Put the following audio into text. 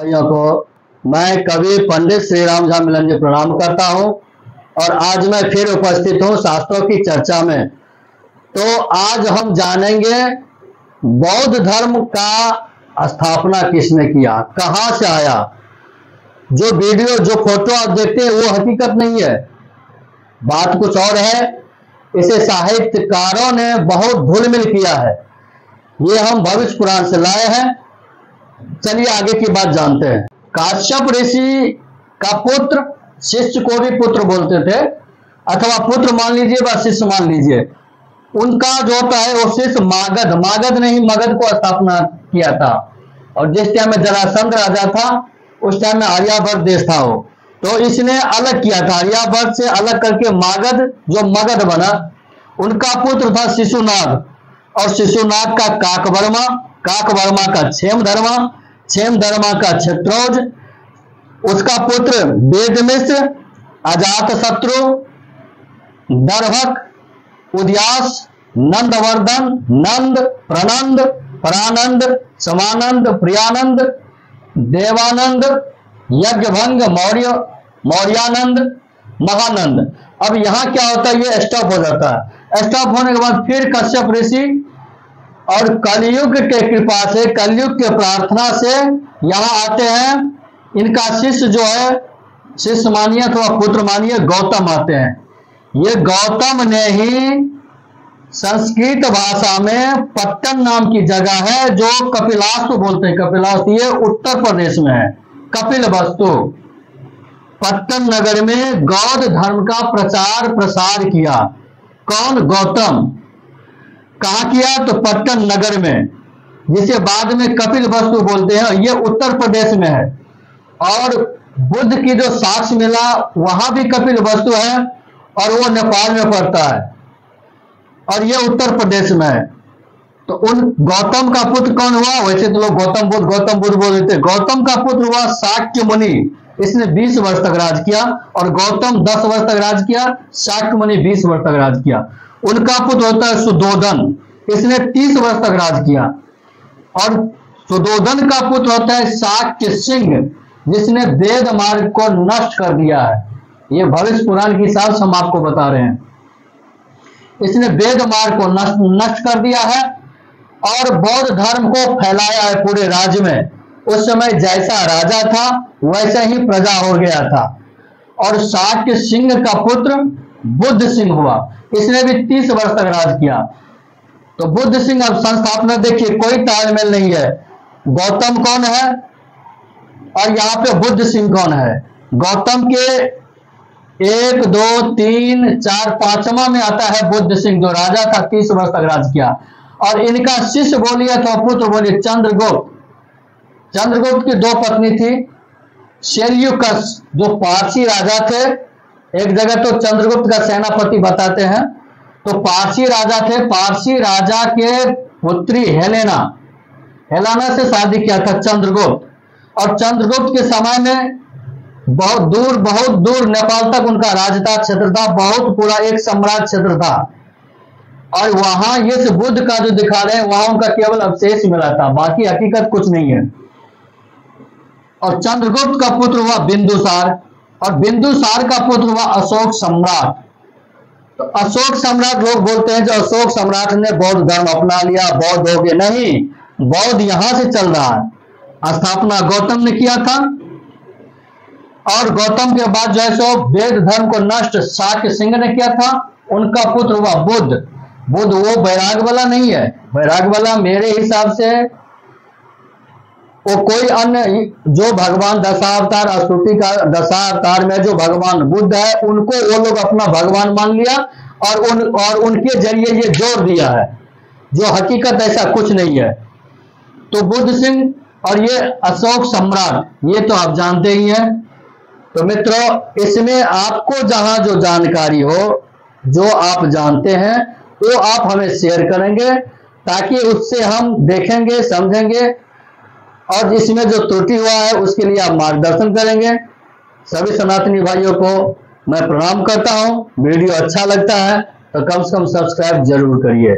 भाइयों को मैं कवि पंडित श्री राम झा मिलन जी प्रणाम करता हूं और आज मैं फिर उपस्थित हूं शास्त्रों की चर्चा में। तो आज हम जानेंगे बौद्ध धर्म का स्थापना किसने किया, कहां से आया। जो वीडियो जो फोटो आप देखते हैं वो हकीकत नहीं है, बात कुछ और है। इसे साहित्यकारों ने बहुत धूलमिल किया है। ये हम भविष्य पुराण से लाए हैं। चलिए आगे की बात जानते हैं। काश्यप ऋषि का पुत्र, शिष्य को भी पुत्र बोलते थे अथवा पुत्र मान लीजिए व शिष्य मान लीजिए, उनका जो होता है वो शिष्य मागध ने ही मगध को स्थापना किया था। और जिस टाइम में जरासंध राजा था उस टाइम में आर्यावर्त देश था वो, तो इसने अलग किया था। आर्यावर्त से अलग करके मागध जो मगध बना, उनका पुत्र था शिशुनाग और शिशुनाग का काकवर्मा, काकवर्मा का क्षेमधर्मा का क्षत्रोज, उसका पुत्र वेदमिश्र, अजातशत्रु, दर्भक, उदयास, नंदवर्धन, नंद, प्रनंद, परानंद, समानंद, प्रियानंद, देवानंद, यज्ञभंग, मौर्यानंद, महानंद। अब यहां क्या होता है, ये स्टॉप हो जाता है। स्टॉप होने के बाद फिर कश्यप ऋषि और कलयुग के कृपा से, कलयुग के प्रार्थना से यहां आते हैं। इनका शिष्य जो है, शिष्य मानिए अथवा पुत्र मानिए, गौतम आते हैं। ये गौतम ने ही संस्कृत भाषा में पट्टन नाम की जगह है जो कपिलास्तु बोलते हैं। कपिलास्तु ये उत्तर प्रदेश में है। कपिल वस्तु पट्टन नगर में गौड़ धर्म का प्रचार प्रसार किया। कौन? गौतम। कहा किया? तो पट्टन नगर में, जिसे बाद में कपिल वस्तु बोलते हैं। ये उत्तर प्रदेश में है। और बुद्ध की जो साक्ष्य मिला वहां भी कपिल वस्तु है और वो नेपाल में पड़ता है और ये उत्तर प्रदेश में है। तो उन गौतम का पुत्र कौन हुआ? वैसे तो लोग गौतम बुद्ध बोल देते। गौतम का पुत्र हुआ शाक्य मुनि। इसने 20 वर्ष तक राज किया और गौतम 10 वर्ष तक राज किया, शाक्य मुनि 20 वर्ष तक राज किया। उनका पुत्र होता है सुधोधन, इसने 30 वर्ष तक राज किया। और सुधोधन का पुत्र होता है शाक्य सिंह, जिसने वेद मार्ग को नष्ट कर दिया है। ये भविष्य पुराण के हिसाब से हम आपको बता रहे हैं। इसने वेद मार्ग को नष्ट कर दिया है और बौद्ध धर्म को फैलाया है पूरे राज्य में। उस समय जैसा राजा था वैसा ही प्रजा हो गया था। और शाक्य सिंह का पुत्र बुद्ध सिंह हुआ, इसने भी 30 वर्ष तक राज किया। तो बुद्ध सिंह, अब संस्थापना देखिए, कोई तालमेल नहीं है। गौतम कौन है और यहाँ पे बुद्ध सिंह कौन है? गौतम के 1, 2, 3, 4, 5वां में आता है बुद्ध सिंह, जो राजा था, 30 वर्ष तक राज किया। और इनका शिष्य बोलिए तो पुत्र बोलिए चंद्रगुप्त। चंद्रगुप्त की 2 पत्नी थी। सेल्यूकस जो पारसी राजा थे, एक जगह तो चंद्रगुप्त का सेनापति बताते हैं, तो पारसी राजा थे। पारसी राजा के पुत्री हेलेना से शादी किया था चंद्रगुप्त। और चंद्रगुप्त के समय में बहुत दूर नेपाल तक उनका राजता क्षेत्र था, बहुत पूरा एक सम्राट क्षेत्र था। और वहां ये बुद्ध का जो दिखा रहे हैं वहां उनका केवल अवशेष मिला था, बाकी हकीकत कुछ नहीं है। और चंद्रगुप्त का पुत्र हुआ बिंदुसार और बिंदुसार का पुत्र हुआ अशोक सम्राट। तो अशोक सम्राट, लोग बोलते हैं जो अशोक सम्राट ने बौद्ध धर्म अपना लिया, बौद्ध हो गए। नहीं, बौद्ध यहां से चल रहा है। स्थापना गौतम ने किया था और गौतम के बाद जो है सो वेद धर्म को नष्ट शाक्य सिंह ने किया था। उनका पुत्र हुआ बुद्ध। बुद्ध वो वैराग वाला नहीं है। वैराग वाला मेरे हिसाब से वो कोई अन्य, जो भगवान दशावतार स्तुति का दशावतार में जो भगवान बुद्ध है उनको वो लोग अपना भगवान मान लिया और उनके जरिए ये जोड़ दिया है, जो हकीकत ऐसा कुछ नहीं है। तो बुद्ध सिंह और ये अशोक सम्राट, ये तो आप जानते ही हैं। तो मित्रों, इसमें आपको जहां जो जानकारी हो, जो आप जानते हैं, वो आप हमें शेयर करेंगे ताकि उससे हम देखेंगे, समझेंगे और इसमें जो त्रुटि हुआ है उसके लिए आप मार्गदर्शन करेंगे। सभी सनातनी भाइयों को मैं प्रणाम करता हूं। वीडियो अच्छा लगता है तो कम से कम सब्सक्राइब जरूर करिए।